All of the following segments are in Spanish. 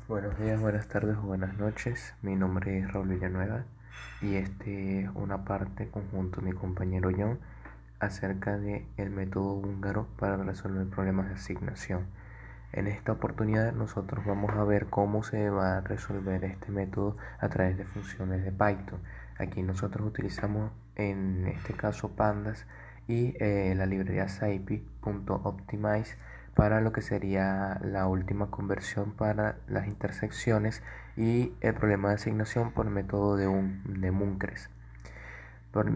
Buenos días, buenas tardes o buenas noches. Mi nombre es Raúl Villanueva y este es una parte conjunto de mi compañero John acerca de el método húngaro para resolver problemas de asignación. En esta oportunidad nosotros vamos a ver cómo se va a resolver este método a través de funciones de Python. Aquí nosotros utilizamos en este caso pandas y la librería scipy.optimize para lo que sería la última conversión para las intersecciones y el problema de asignación por método de Munkres.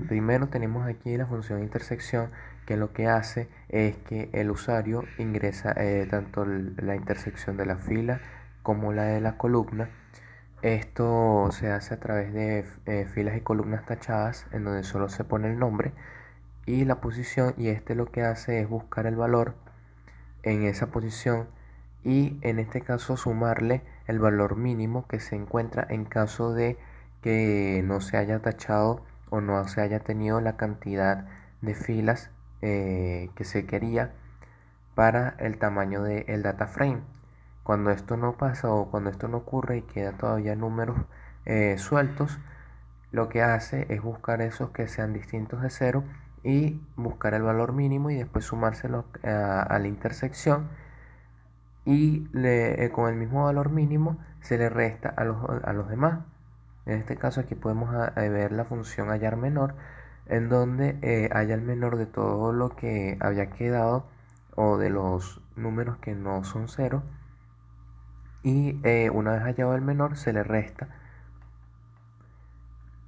Primero tenemos aquí la función intersección, que lo que hace es que el usuario ingresa tanto la intersección de la fila como la de la columna. Esto se hace a través de filas y columnas tachadas en donde solo se pone el nombre y la posición, y este lo que hace es buscar el valor en esa posición y en este caso sumarle el valor mínimo que se encuentra en caso de que no se haya tachado o no se haya tenido la cantidad de filas que se quería para el tamaño del data frame. Cuando esto no pasa o cuando esto no ocurre y queda todavía números sueltos, lo que hace es buscar esos que sean distintos de cero y buscar el valor mínimo y después sumárselo a la intersección y con el mismo valor mínimo se le resta a los demás. En este caso aquí podemos ver la función hallar menor, en donde halla el menor de todo lo que había quedado o de los números que no son cero, y una vez hallado el menor se le resta.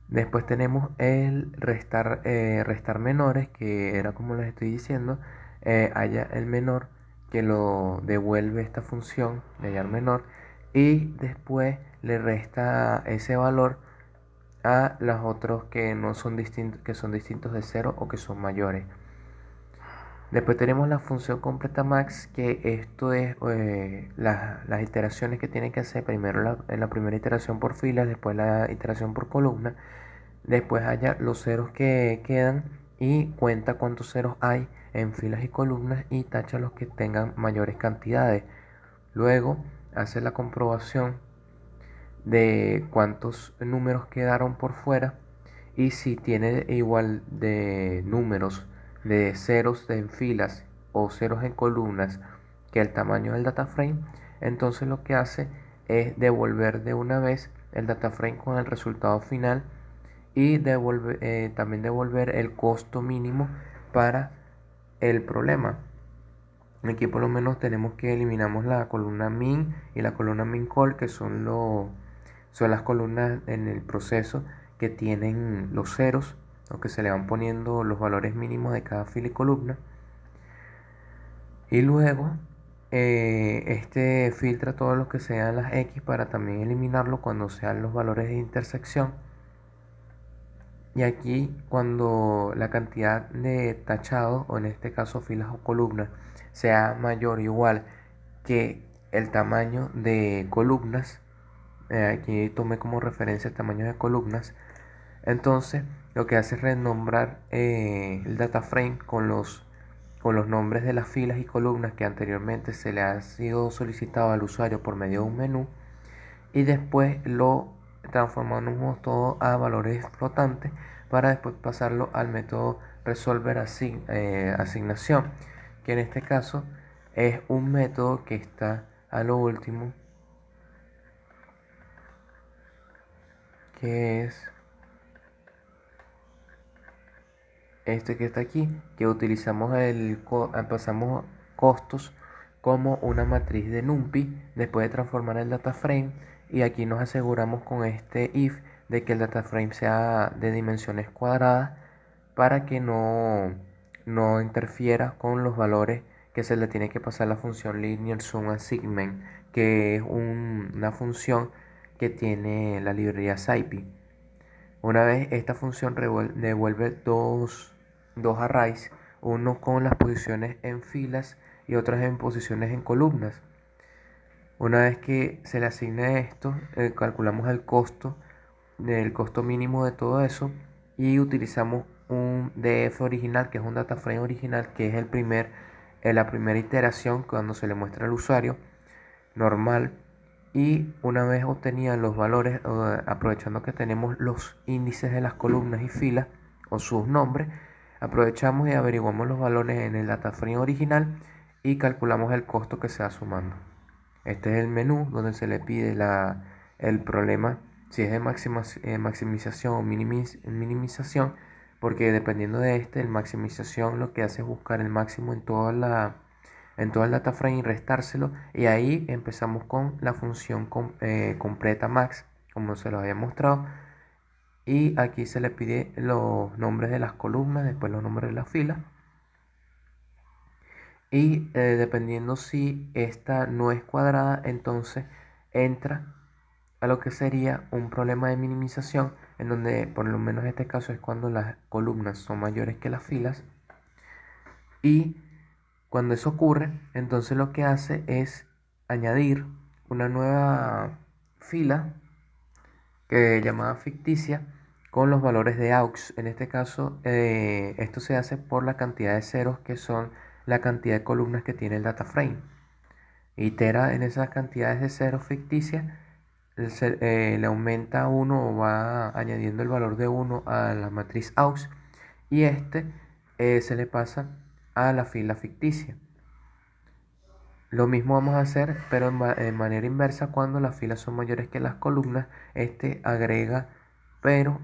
Después tenemos el restar menores, que era como les estoy diciendo, halla el menor, que lo devuelve esta función de hallar menor, y después le resta ese valor a los otros que no son distintos, que son distintos de cero o que son mayores. Después tenemos la función completa max, que esto es las iteraciones que tiene que hacer primero en la primera iteración por filas, después la iteración por columna. Después haya los ceros que quedan y cuenta cuántos ceros hay en filas y columnas y tacha los que tengan mayores cantidades. Luego hace la comprobación de cuántos números quedaron por fuera, y si tiene igual de números de ceros en filas o ceros en columnas que el tamaño del data frame, entonces lo que hace es devolver de una vez el data frame con el resultado final y también devolver el costo mínimo para el problema. Aquí por lo menos tenemos que eliminamos la columna min y la columna min call, que son las columnas en el proceso que tienen los ceros o que se le van poniendo los valores mínimos de cada fila y columna. Y luego este filtra todo lo que sean las X para también eliminarlo cuando sean los valores de intersección. Y aquí cuando la cantidad de tachados, o en este caso filas o columnas, sea mayor o igual que el tamaño de columnas, aquí tomé como referencia el tamaño de columnas, entonces lo que hace es renombrar el data frame con los nombres de las filas y columnas que anteriormente se le ha sido solicitado al usuario por medio de un menú, y después lo transformamos todo a valores flotantes para después pasarlo al método resolver asignación, que en este caso es un método que está a lo último, que es este que está aquí, que utilizamos pasamos costos como una matriz de NumPy después de transformar el data frame, y aquí nos aseguramos con este if de que el data frame sea de dimensiones cuadradas para que no interfiera con los valores que se le tiene que pasar a la función linear sum assignment, que es una función que tiene la librería scipy. Una vez esta función devuelve dos arrays, uno con las posiciones en filas y otras en posiciones en columnas. Una vez que se le asigne esto, calculamos el costo mínimo de todo eso, y utilizamos un DF original, que es un data frame original, que es la primera iteración cuando se le muestra al usuario normal, Y una vez obtenía los valores, aprovechando que tenemos los índices de las columnas y filas o sus nombres, aprovechamos y averiguamos los valores en el data frame original y calculamos el costo que se va sumando. Este es el menú donde se le pide el problema, si es de maximización o minimización, porque dependiendo de el maximización lo que hace es buscar el máximo en todo el data frame y restárselo, y ahí empezamos con la función completa max, como se lo había mostrado, y aquí se le pide los nombres de las columnas, después los nombres de las filas, y dependiendo si esta no es cuadrada, entonces entra a lo que sería un problema de minimización, en donde por lo menos en este caso es cuando las columnas son mayores que las filas, y cuando eso ocurre, entonces lo que hace es añadir una nueva fila llamada ficticia con los valores de aux. En este caso, esto se hace por la cantidad de ceros que son la cantidad de columnas que tiene el data frame. Itera en esas cantidades de ceros ficticias, le aumenta 1 o va añadiendo el valor de 1 a la matriz aux, y se le pasa a la fila ficticia. Lo mismo vamos a hacer, pero en manera inversa. Cuando las filas son mayores que las columnas, agrega, pero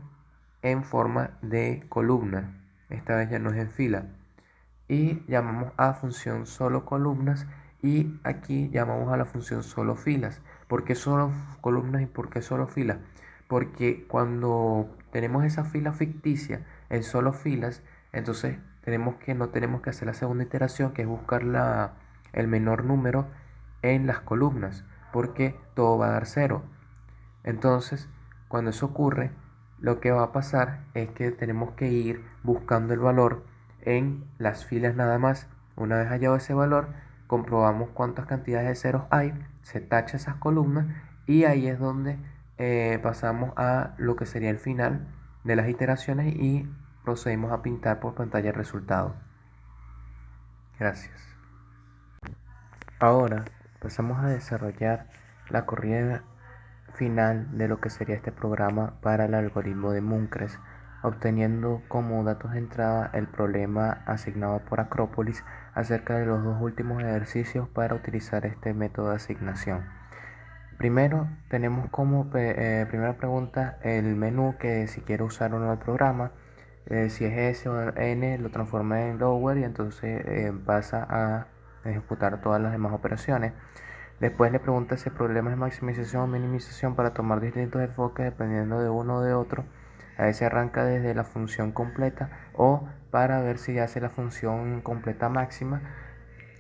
en forma de columna. Esta vez ya no es en fila. Y llamamos a función solo columnas, y aquí llamamos a la función solo filas. ¿Por qué solo columnas y por qué solo filas? Porque cuando tenemos esa fila ficticia en solo filas, entonces no tenemos que hacer la segunda iteración, que es buscar el menor número en las columnas, porque todo va a dar cero. Entonces, cuando eso ocurre, lo que va a pasar es que tenemos que ir buscando el valor en las filas nada más. Una vez hallado ese valor, comprobamos cuántas cantidades de ceros hay, se tacha esas columnas, y ahí es donde pasamos a lo que sería el final de las iteraciones y procedemos a pintar por pantalla el resultado. Gracias. Ahora pasamos a desarrollar la corrida final de lo que sería este programa para el algoritmo de Munkres, obteniendo como datos de entrada el problema asignado por Acrópolis acerca de los dos últimos ejercicios para utilizar este método de asignación. Primero tenemos como primera pregunta el menú, que si quiere usar o no el programa. Si es S o N, lo transforma en lower y entonces pasa a ejecutar todas las demás operaciones. Después le pregunta si el problema es maximización o minimización para tomar distintos enfoques dependiendo de uno o de otro. A veces arranca desde la función completa o para ver si hace la función completa máxima,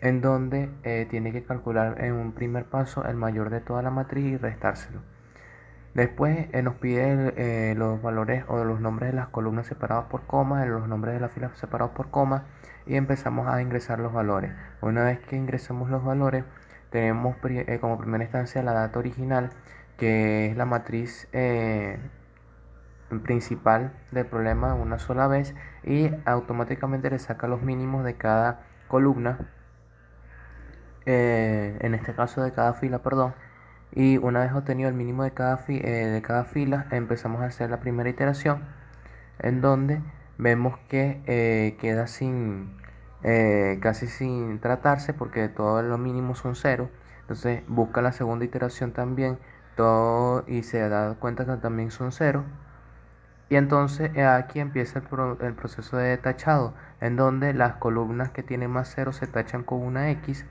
en donde tiene que calcular en un primer paso el mayor de toda la matriz y restárselo. Después nos pide los valores o los nombres de las columnas separados por comas, los nombres de las filas separados por comas, y empezamos a ingresar los valores. Una vez que ingresamos los valores, tenemos como primera instancia la data original, que es la matriz principal del problema una sola vez, y automáticamente le saca los mínimos de cada columna, en este caso de cada fila, perdón. Y una vez obtenido el mínimo de de cada fila, empezamos a hacer la primera iteración, en donde vemos que queda casi sin tratarse, porque todos los mínimos son cero. Entonces busca la segunda iteración también, todo, y se da cuenta que también son cero. Y entonces aquí empieza el proceso de tachado, en donde las columnas que tienen más cero se tachan con una X,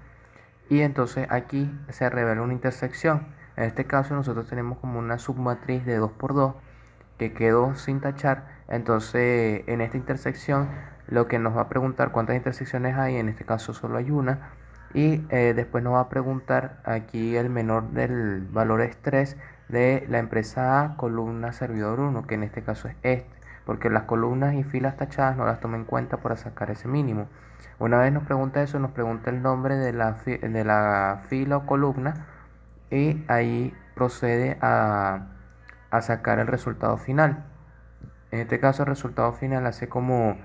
y entonces aquí se revela una intersección. En este caso nosotros tenemos como una submatriz de 2 por 2 que quedó sin tachar. Entonces en esta intersección lo que nos va a preguntar cuántas intersecciones hay, en este caso solo hay una, y después nos va a preguntar aquí el menor del valor es 3 de la empresa A, columna servidor 1, que en este caso es porque las columnas y filas tachadas no las toma en cuenta para sacar ese mínimo. Una vez nos pregunta eso, nos pregunta el nombre de la fila o columna, y ahí procede a sacar el resultado final. En este caso el resultado final hace como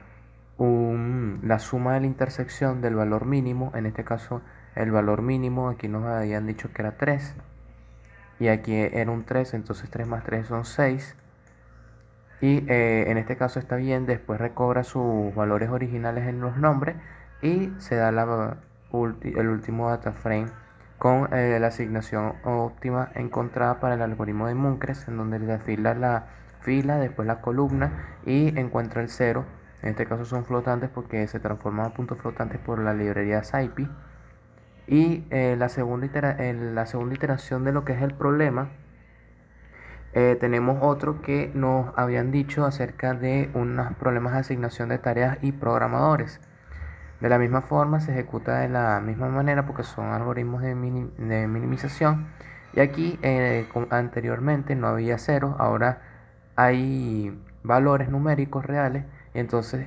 la suma de la intersección del valor mínimo. En este caso el valor mínimo aquí nos habían dicho que era 3, y aquí era un 3, entonces 3 más 3 son 6. Y en este caso está bien, después recobra sus valores originales en los nombres y se da el último data frame con la asignación óptima encontrada para el algoritmo de Munkres, en donde le afila la fila, después la columna y encuentra el cero. En este caso son flotantes porque se transforman a puntos flotantes por la librería SciPy. Y la segunda iteración de lo que es el problema, tenemos otro que nos habían dicho acerca de unos problemas de asignación de tareas y programadores. De la misma forma se ejecuta de la misma manera porque son algoritmos de minimización. Y aquí anteriormente no había cero, ahora hay valores numéricos reales. Y entonces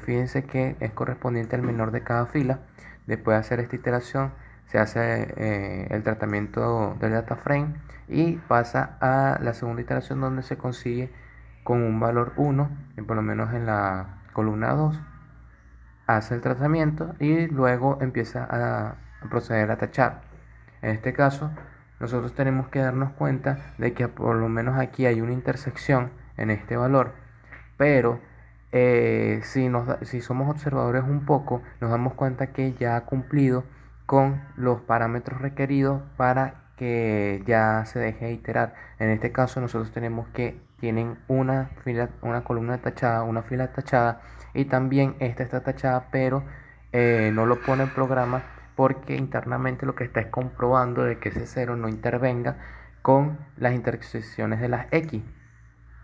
fíjense que es correspondiente al menor de cada fila. Después de hacer esta iteración se hace el tratamiento del data frame y pasa a la segunda iteración donde se consigue con un valor 1, por lo menos en la columna 2 hace el tratamiento y luego empieza a proceder a tachar. En este caso, nosotros tenemos que darnos cuenta de que por lo menos aquí hay una intersección en este valor, pero si somos observadores un poco, nos damos cuenta que ya ha cumplido con los parámetros requeridos para que ya se deje de iterar. En este caso, nosotros tenemos que tienen una fila, una columna tachada, una fila tachada y también esta está tachada, pero no lo pone el programa porque internamente lo que está es comprobando de que ese cero no intervenga con las intersecciones de las X.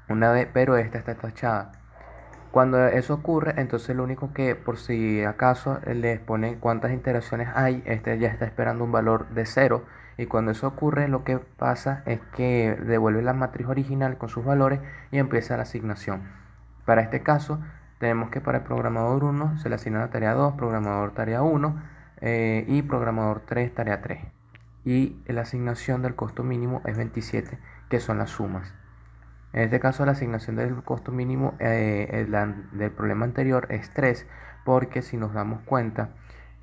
Una vez, pero esta está tachada. Cuando eso ocurre, entonces lo único que por si acaso les pone cuántas interacciones hay, este ya está esperando un valor de cero. Y cuando eso ocurre, lo que pasa es que devuelve la matriz original con sus valores y empieza la asignación. Para este caso, tenemos que para el programador 1 se le asigna la tarea 2, programador tarea 1 y programador 3 tarea 3. Y la asignación del costo mínimo es 27, que son las sumas. En este caso, la asignación del costo mínimo del problema anterior es 3, porque si nos damos cuenta,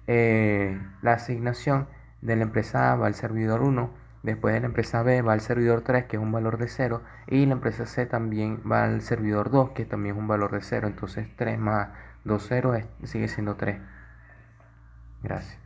la asignación de la empresa A va al servidor 1, después de la empresa B va al servidor 3, que es un valor de 0, y la empresa C también va al servidor 2, que también es un valor de 0. Entonces 3 más 2 0 sigue siendo 3. Gracias.